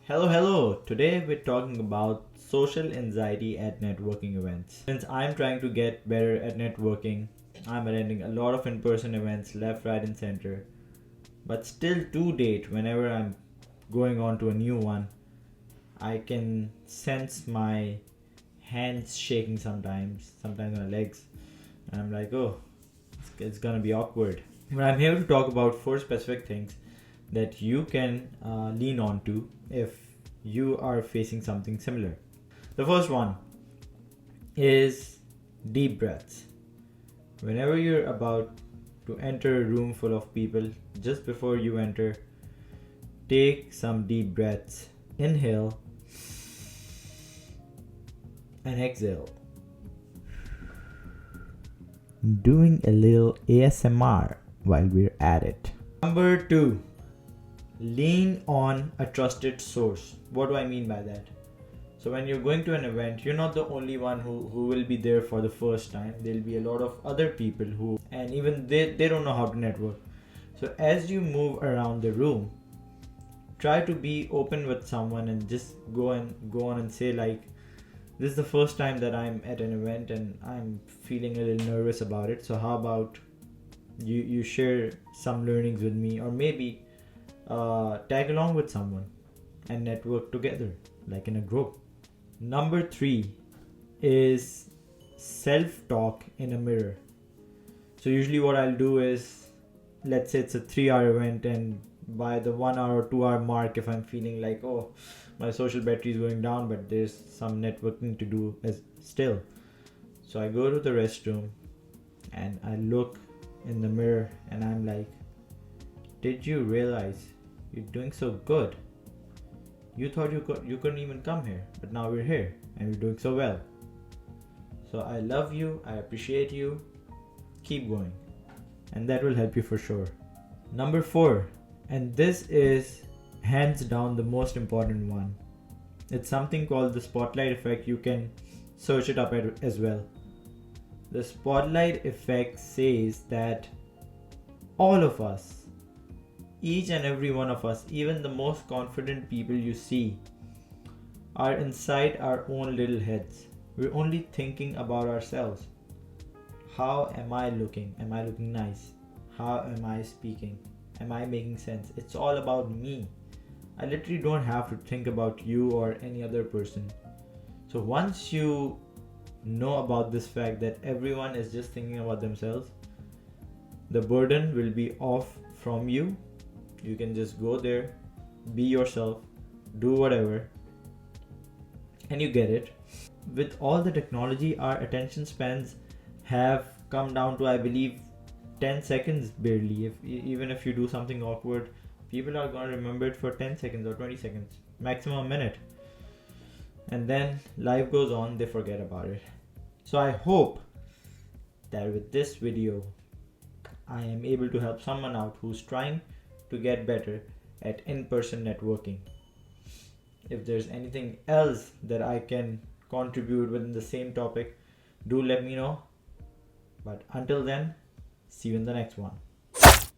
Hello. Today we're talking about social anxiety at networking events. Since I'm trying to get better at networking, I'm attending a lot of in person events left, right, and center. But still, to date, whenever I'm going on to a new one, I can sense my hands shaking sometimes my legs. And I'm like, oh, it's gonna be awkward. But I'm here to talk about four specific things that you can lean on to if you are facing something similar. The first one is deep breaths. Whenever you're about to enter a room full of people, just before you enter, take some deep breaths. Inhale and exhale. Doing a little ASMR while we're at it. Number two, lean on a trusted source. What do I mean by that? So when you're going to an event, you're not the only one who will be there for the first time. There'll be a lot of other people who, and even they don't know how to network. So as you move around the room, try to be open with someone and just go on and say like, this is the first time that I'm at an event and I'm feeling a little nervous about it. So how about you share some learnings with me, or maybe tag along with someone and network together like in a group. Number three is self-talk in a mirror. So usually what I'll do is, let's say it's a 3-hour event, and by the 1 hour or 2 hour mark, if I'm feeling like, oh, my social battery is going down, but there's some networking to do as still, so I go to the restroom and I look in the mirror and I'm like, did you realize you're doing so good? You thought you couldn't even come here, but now we're here and we're doing so well. So I love you, I appreciate you, keep going. And that will help you for sure. Number four, and this is hands down the most important one. It's something called the spotlight effect. You can search it up as well. The spotlight effect says that all of us, each and every one of us, even the most confident people you see, are inside our own little heads. We're only thinking about ourselves. How am I looking? Am I looking nice? How am I speaking? Am I making sense? It's all about me. I literally don't have to think about you or any other person. So once you know about this fact that everyone is just thinking about themselves, the burden will be off from you. You can just go there, be yourself, do whatever, and you get it. With all the technology, our attention spans have come down to, I believe, 10 seconds barely. Even if you do something awkward, people are going to remember it for 10 seconds or 20 seconds, maximum a minute. And then life goes on, they forget about it. So I hope that with this video, I am able to help someone out who's trying to get better at in-person networking. If there's anything else that I can contribute within the same topic, do let me know. But until then, see you in the next one.